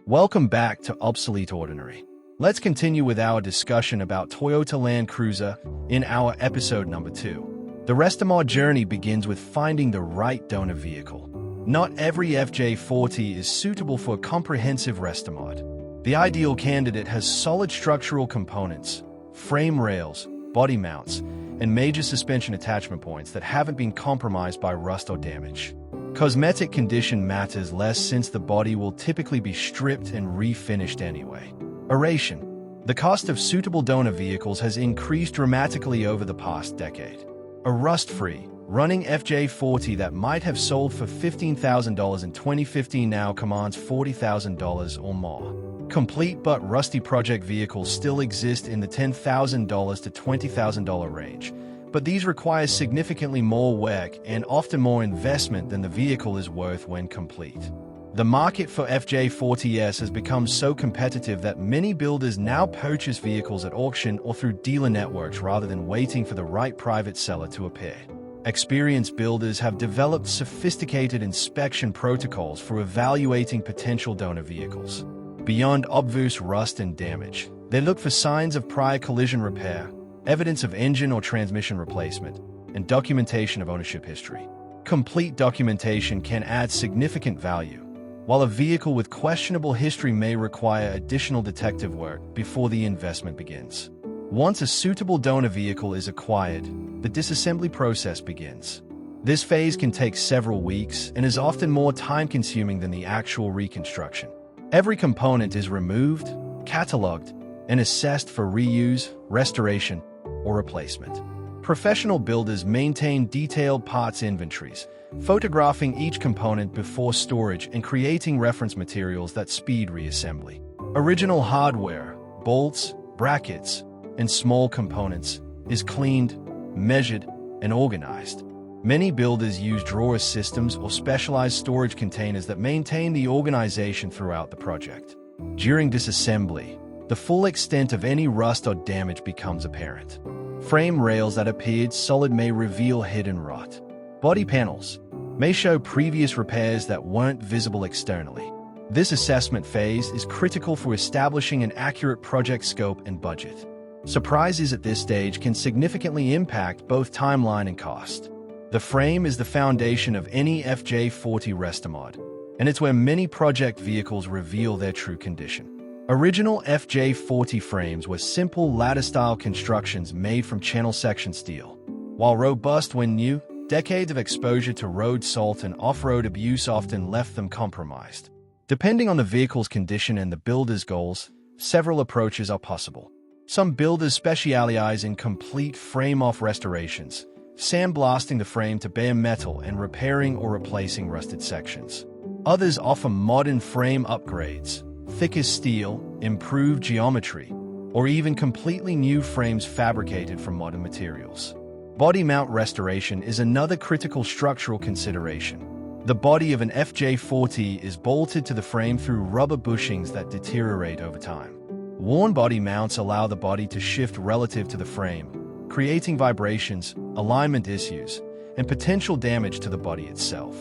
Welcome back to Obsolete Ordinary. Let's continue with our discussion about Toyota Land Cruiser in our episode number 2. The Restomod journey begins with finding the right donor vehicle. Not every FJ40 is suitable for a comprehensive Restomod. The ideal candidate has solid structural components, frame rails, body mounts, and major suspension attachment points that haven't been compromised by rust or damage. Cosmetic condition matters less since the body will typically be stripped and refinished anyway. Aeration. The cost of suitable donor vehicles has increased dramatically over the past decade. A rust-free, running FJ40 that might have sold for $15,000 in 2015 now commands $40,000 or more. Complete but rusty project vehicles still exist in the $10,000 to $20,000 range, but these require significantly more work and often more investment than the vehicle is worth when complete. The market for FJ40s has become so competitive that many builders now purchase vehicles at auction or through dealer networks rather than waiting for the right private seller to appear. Experienced builders have developed sophisticated inspection protocols for evaluating potential donor vehicles. Beyond obvious rust and damage, they look for signs of prior collision repair, evidence of engine or transmission replacement, and documentation of ownership history. Complete documentation can add significant value, while a vehicle with questionable history may require additional detective work before the investment begins. Once a suitable donor vehicle is acquired, the disassembly process begins. This phase can take several weeks and is often more time-consuming than the actual reconstruction. Every component is removed, cataloged, and assessed for reuse, restoration, or replacement. Professional builders maintain detailed parts inventories, photographing each component before storage and creating reference materials that speed reassembly. Original hardware, bolts, brackets, and small components is cleaned, measured, and organized. Many builders use drawer systems or specialized storage containers that maintain the organization throughout the project. During disassembly, the full extent of any rust or damage becomes apparent. Frame rails that appeared solid may reveal hidden rot. Body panels may show previous repairs that weren't visible externally. This assessment phase is critical for establishing an accurate project scope and budget. Surprises at this stage can significantly impact both timeline and cost. The frame is the foundation of any FJ40 Restomod, and it's where many project vehicles reveal their true condition. Original FJ40 frames were simple ladder-style constructions made from channel section steel. While robust when new, decades of exposure to road salt and off-road abuse often left them compromised. Depending on the vehicle's condition and the builder's goals, several approaches are possible. Some builders specialize in complete frame-off restorations, sandblasting the frame to bare metal and repairing or replacing rusted sections. Others offer modern frame upgrades, thicker steel, improved geometry, or even completely new frames fabricated from modern materials. Body mount restoration is another critical structural consideration. The body of an FJ40 is bolted to the frame through rubber bushings that deteriorate over time. Worn body mounts allow the body to shift relative to the frame, creating vibrations, alignment issues, and potential damage to the body itself.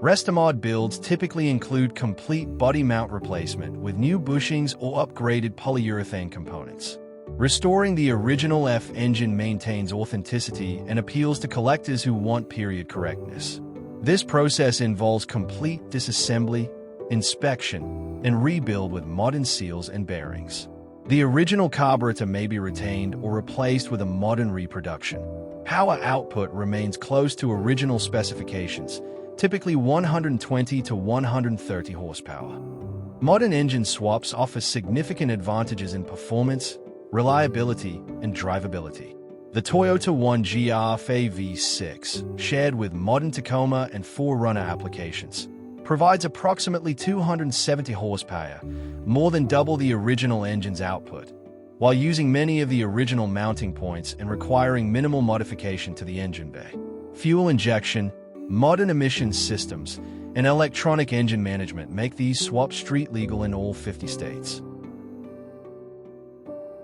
Restomod builds typically include complete body mount replacement with new bushings or upgraded polyurethane components. Restoring the original F engine maintains authenticity and appeals to collectors who want period correctness. This process involves complete disassembly, inspection, and rebuild with modern seals and bearings. The original carburetor may be retained or replaced with a modern reproduction. Power output remains close to original specifications, typically 120 to 130 horsepower. Modern engine swaps offer significant advantages in performance, reliability, and drivability. The Toyota 1GR V6, shared with modern Tacoma and 4Runner applications, provides approximately 270 horsepower, more than double the original engine's output, while using many of the original mounting points and requiring minimal modification to the engine bay. Fuel injection, modern emissions systems, and electronic engine management make these swaps street legal in all 50 states.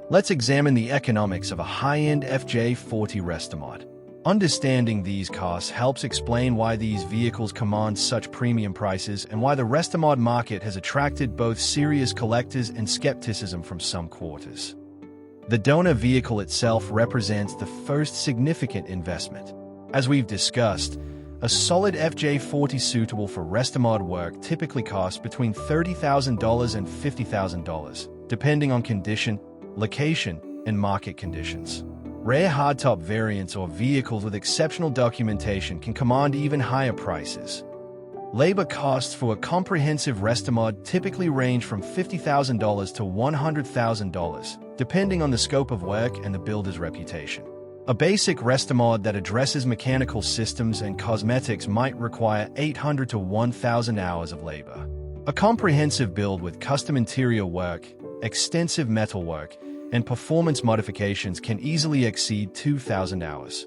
Let's examine the economics of a high-end FJ40 Restomod. Understanding these costs helps explain why these vehicles command such premium prices and why the Restomod market has attracted both serious collectors and skepticism from some quarters. The donor vehicle itself represents the first significant investment. As we've discussed, a solid FJ40 suitable for Restomod work typically costs between $30,000 and $50,000, depending on condition, location, and market conditions. Rare hardtop variants or vehicles with exceptional documentation can command even higher prices. Labor costs for a comprehensive Restomod typically range from $50,000 to $100,000, depending on the scope of work and the builder's reputation. A basic Restomod that addresses mechanical systems and cosmetics might require 800 to 1,000 hours of labor. A comprehensive build with custom interior work, extensive metalwork, and performance modifications can easily exceed 2,000 hours.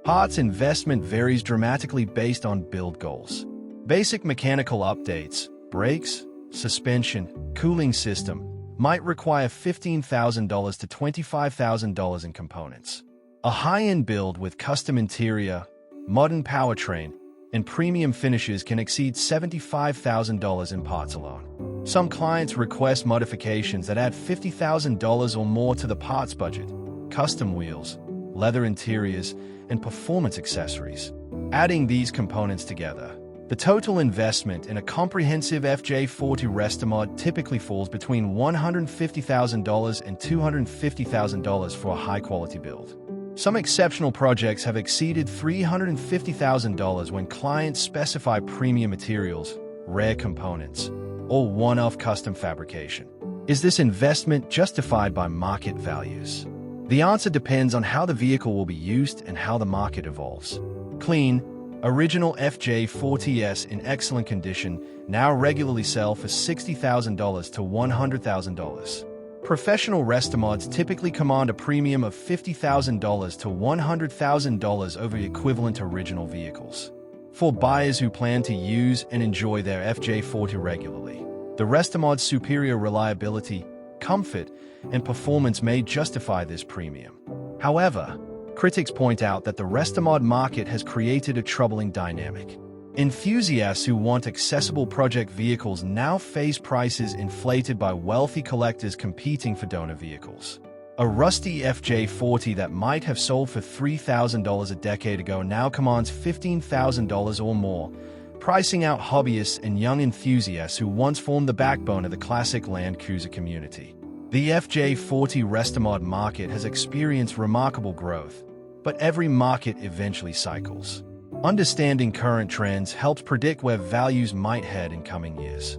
Parts investment varies dramatically based on build goals. Basic mechanical updates, brakes, suspension, cooling system, might require $15,000 to $25,000 in components. A high-end build with custom interior, modern powertrain, and premium finishes can exceed $75,000 in parts alone. Some clients request modifications that add $50,000 or more to the parts budget: custom wheels, leather interiors, and performance accessories. Adding these components together, the total investment in a comprehensive FJ40 Restomod typically falls between $150,000 and $250,000 for a high-quality build. Some exceptional projects have exceeded $350,000 when clients specify premium materials, rare components, or one-off custom fabrication. Is this investment justified by market values? The answer depends on how the vehicle will be used and how the market evolves. Clean, original FJ40s in excellent condition now regularly sell for $60,000 to $100,000. Professional Restomods typically command a premium of $50,000 to $100,000 over equivalent original vehicles. For buyers who plan to use and enjoy their FJ40 regularly, the Restomod's superior reliability, comfort, and performance may justify this premium. However, critics point out that the Restomod market has created a troubling dynamic. Enthusiasts who want accessible project vehicles now face prices inflated by wealthy collectors competing for donor vehicles. A rusty FJ40 that might have sold for $3,000 a decade ago now commands $15,000 or more, pricing out hobbyists and young enthusiasts who once formed the backbone of the classic Land Cruiser community. The FJ40 Restomod market has experienced remarkable growth, but every market eventually cycles. Understanding current trends helps predict where values might head in coming years.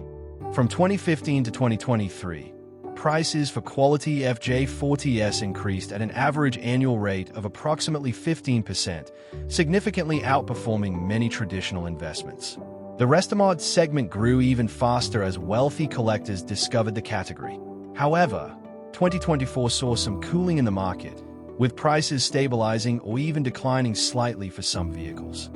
From 2015 to 2023, prices for quality FJ40s increased at an average annual rate of approximately 15%, significantly outperforming many traditional investments. The Restomod segment grew even faster as wealthy collectors discovered the category. However, 2024 saw some cooling in the market, with prices stabilizing or even declining slightly for some vehicles.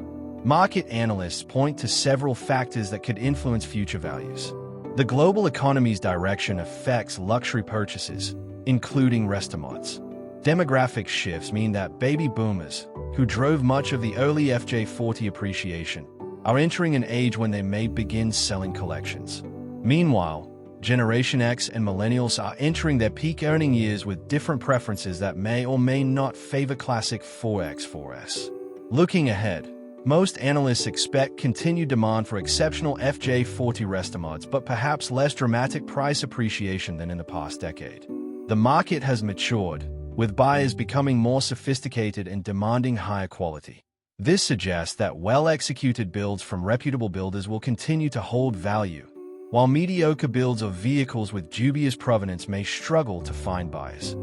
Market analysts point to several factors that could influence future values. The global economy's direction affects luxury purchases, including Restomods. Demographic shifts mean that baby boomers, who drove much of the early FJ40 appreciation, are entering an age when they may begin selling collections. Meanwhile, Generation X and Millennials are entering their peak earning years with different preferences that may or may not favor classic 4X4S. Looking ahead, most analysts expect continued demand for exceptional FJ40 Restomods, but perhaps less dramatic price appreciation than in the past decade. The market has matured, with buyers becoming more sophisticated and demanding higher quality. This suggests that well-executed builds from reputable builders will continue to hold value, while mediocre builds of vehicles with dubious provenance may struggle to find buyers.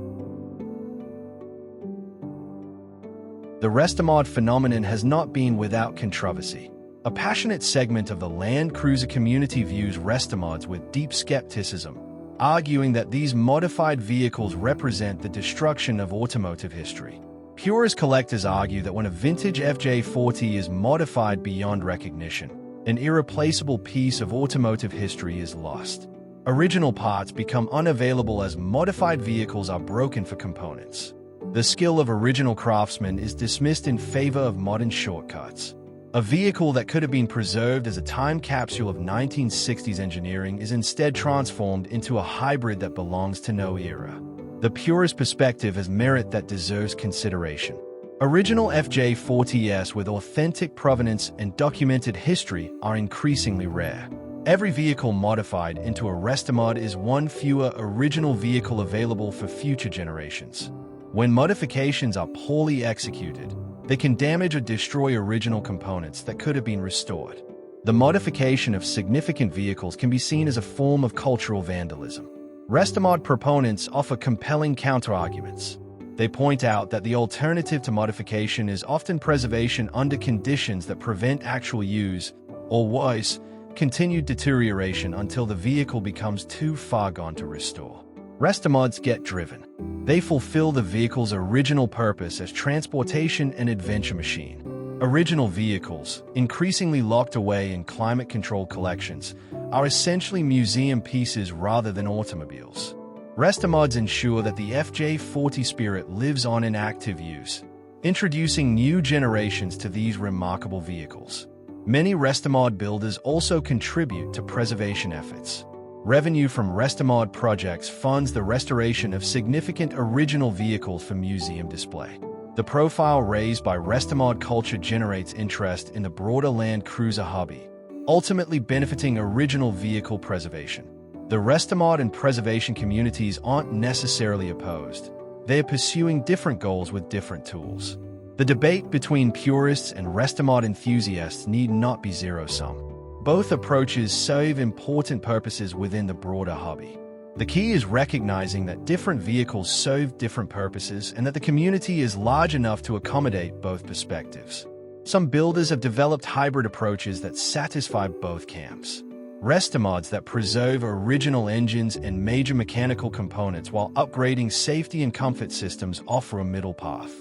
The Restomod phenomenon has not been without controversy. A passionate segment of the Land Cruiser community views Restomods with deep skepticism, arguing that these modified vehicles represent the destruction of automotive history. Purist collectors argue that when a vintage FJ40 is modified beyond recognition, an irreplaceable piece of automotive history is lost. Original parts become unavailable as modified vehicles are broken for components. The skill of original craftsmen is dismissed in favor of modern shortcuts. A vehicle that could have been preserved as a time capsule of 1960s engineering is instead transformed into a hybrid that belongs to no era. The purist perspective has merit that deserves consideration. Original FJ40s with authentic provenance and documented history are increasingly rare. Every vehicle modified into a Restomod is one fewer original vehicle available for future generations. When modifications are poorly executed, they can damage or destroy original components that could have been restored. The modification of significant vehicles can be seen as a form of cultural vandalism. Restomod proponents offer compelling counterarguments. They point out that the alternative to modification is often preservation under conditions that prevent actual use, or worse, continued deterioration until the vehicle becomes too far gone to restore. Restomods get driven. They fulfill the vehicle's original purpose as transportation and adventure machine. Original vehicles, increasingly locked away in climate-controlled collections, are essentially museum pieces rather than automobiles. Restomods ensure that the FJ40 spirit lives on in active use, introducing new generations to these remarkable vehicles. Many Restomod builders also contribute to preservation efforts. Revenue from Restomod projects funds the restoration of significant original vehicles for museum display. The profile raised by Restomod culture generates interest in the broader Land Cruiser hobby, ultimately benefiting original vehicle preservation. The Restomod and preservation communities aren't necessarily opposed. They are pursuing different goals with different tools. The debate between purists and Restomod enthusiasts need not be zero-sum. Both approaches serve important purposes within the broader hobby. The key is recognizing that different vehicles serve different purposes and that the community is large enough to accommodate both perspectives. Some builders have developed hybrid approaches that satisfy both camps. Restomods that preserve original engines and major mechanical components while upgrading safety and comfort systems offer a middle path.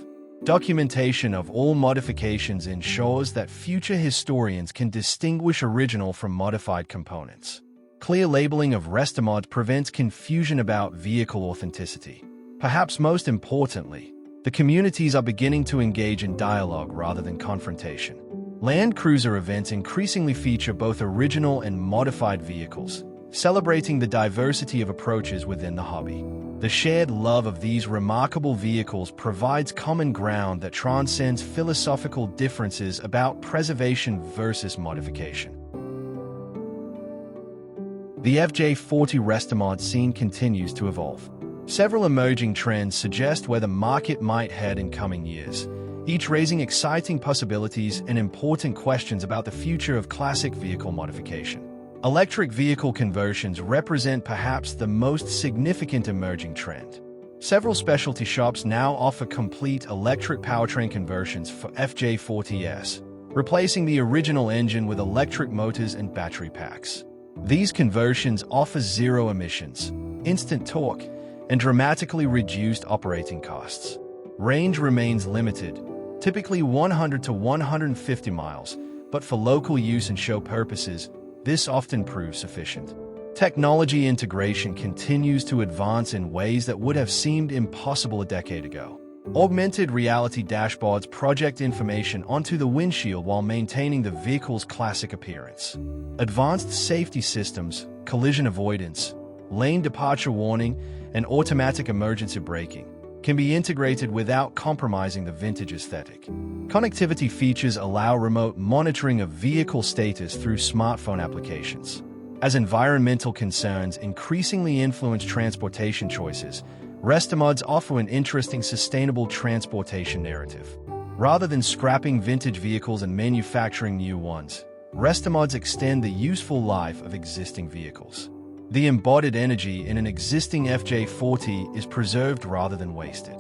Documentation of all modifications ensures that future historians can distinguish original from modified components. Clear labeling of Restomods prevents confusion about vehicle authenticity. Perhaps most importantly, the communities are beginning to engage in dialogue rather than confrontation. Land Cruiser events increasingly feature both original and modified vehicles, celebrating the diversity of approaches within the hobby. The shared love of these remarkable vehicles provides common ground that transcends philosophical differences about preservation versus modification. The FJ40 Restomod scene continues to evolve. Several emerging trends suggest where the market might head in coming years, each raising exciting possibilities and important questions about the future of classic vehicle modification. Electric vehicle conversions represent perhaps the most significant emerging trend. Several specialty shops now offer complete electric powertrain conversions for FJ40s, replacing the original engine with electric motors and battery packs. These conversions offer zero emissions, instant torque, and dramatically reduced operating costs. Range remains limited, typically 100 to 150 miles, but for local use and show purposes, this often proves sufficient. Technology integration continues to advance in ways that would have seemed impossible a decade ago. Augmented reality dashboards project information onto the windshield while maintaining the vehicle's classic appearance. Advanced safety systems, collision avoidance, lane departure warning, and automatic emergency braking can be integrated without compromising the vintage aesthetic. Connectivity features allow remote monitoring of vehicle status through smartphone applications. As environmental concerns increasingly influence transportation choices, Restomods offer an interesting sustainable transportation narrative. Rather than scrapping vintage vehicles and manufacturing new ones, Restomods extend the useful life of existing vehicles. The embodied energy in an existing FJ40 is preserved rather than wasted.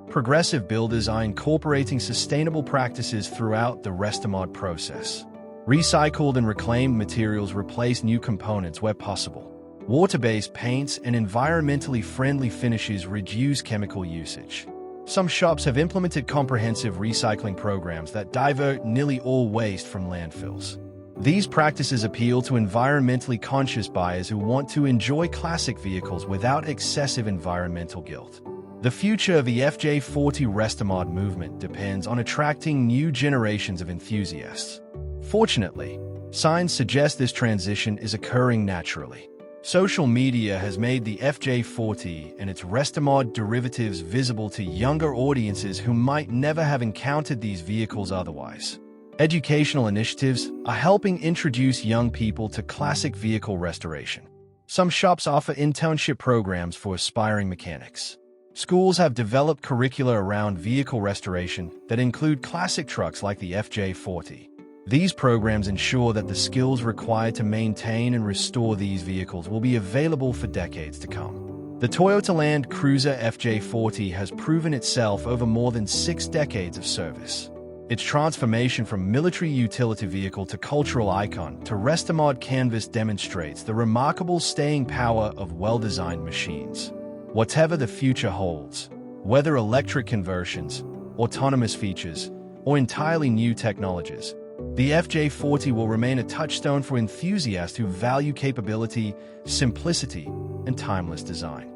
Progressive builders are incorporating sustainable practices throughout the Restomod process. Recycled and reclaimed materials replace new components where possible. Water-based paints and environmentally friendly finishes reduce chemical usage. Some shops have implemented comprehensive recycling programs that divert nearly all waste from landfills. These practices appeal to environmentally conscious buyers who want to enjoy classic vehicles without excessive environmental guilt. The future of the FJ40 Restomod movement depends on attracting new generations of enthusiasts. Fortunately, signs suggest this transition is occurring naturally. Social media has made the FJ40 and its Restomod derivatives visible to younger audiences who might never have encountered these vehicles otherwise. Educational initiatives are helping introduce young people to classic vehicle restoration. Some shops offer internship programs for aspiring mechanics. Schools have developed curricula around vehicle restoration that include classic trucks like the FJ40. These programs ensure that the skills required to maintain and restore these vehicles will be available for decades to come. The Toyota Land Cruiser FJ40 has proven itself over more than 6 decades of service. Its transformation from military utility vehicle to cultural icon to Restomod canvas demonstrates the remarkable staying power of well-designed machines. Whatever the future holds, whether electric conversions, autonomous features, or entirely new technologies, the FJ40 will remain a touchstone for enthusiasts who value capability, simplicity, and timeless design.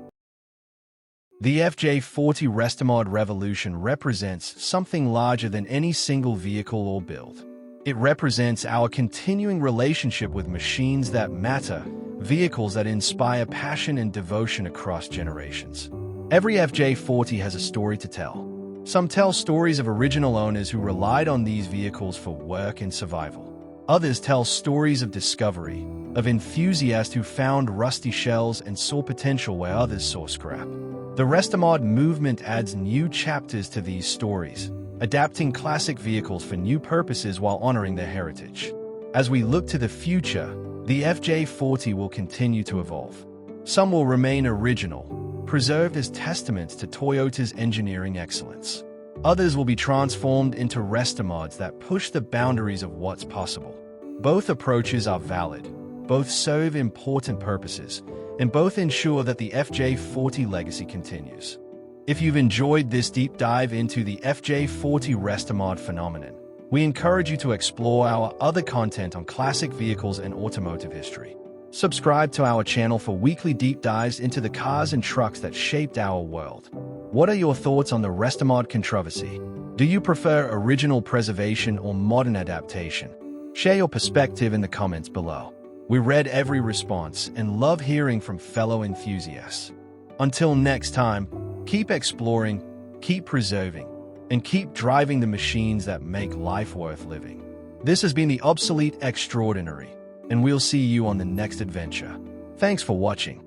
The FJ40 Restomod revolution represents something larger than any single vehicle or build. It represents our continuing relationship with machines that matter, vehicles that inspire passion and devotion across generations. Every FJ40 has a story to tell. Some tell stories of original owners who relied on these vehicles for work and survival. Others tell stories of discovery, of enthusiasts who found rusty shells and saw potential where others saw scrap. The Restomod movement adds new chapters to these stories, adapting classic vehicles for new purposes while honoring their heritage. As we look to the future, the FJ40 will continue to evolve. Some will remain original, preserved as testaments to Toyota's engineering excellence. Others will be transformed into Restomods that push the boundaries of what's possible. Both approaches are valid, both serve important purposes, and both ensure that the FJ40 legacy continues. If you've enjoyed this deep dive into the FJ40 Restomod phenomenon, we encourage you to explore our other content on classic vehicles and automotive history. Subscribe to our channel for weekly deep dives into the cars and trucks that shaped our world. What are your thoughts on the Restomod controversy? Do you prefer original preservation or modern adaptation? Share your perspective in the comments below. We read every response and love hearing from fellow enthusiasts. Until next time, keep exploring, keep preserving, and keep driving the machines that make life worth living. This has been the Obsolete Extraordinary, and we'll see you on the next adventure. Thanks for watching.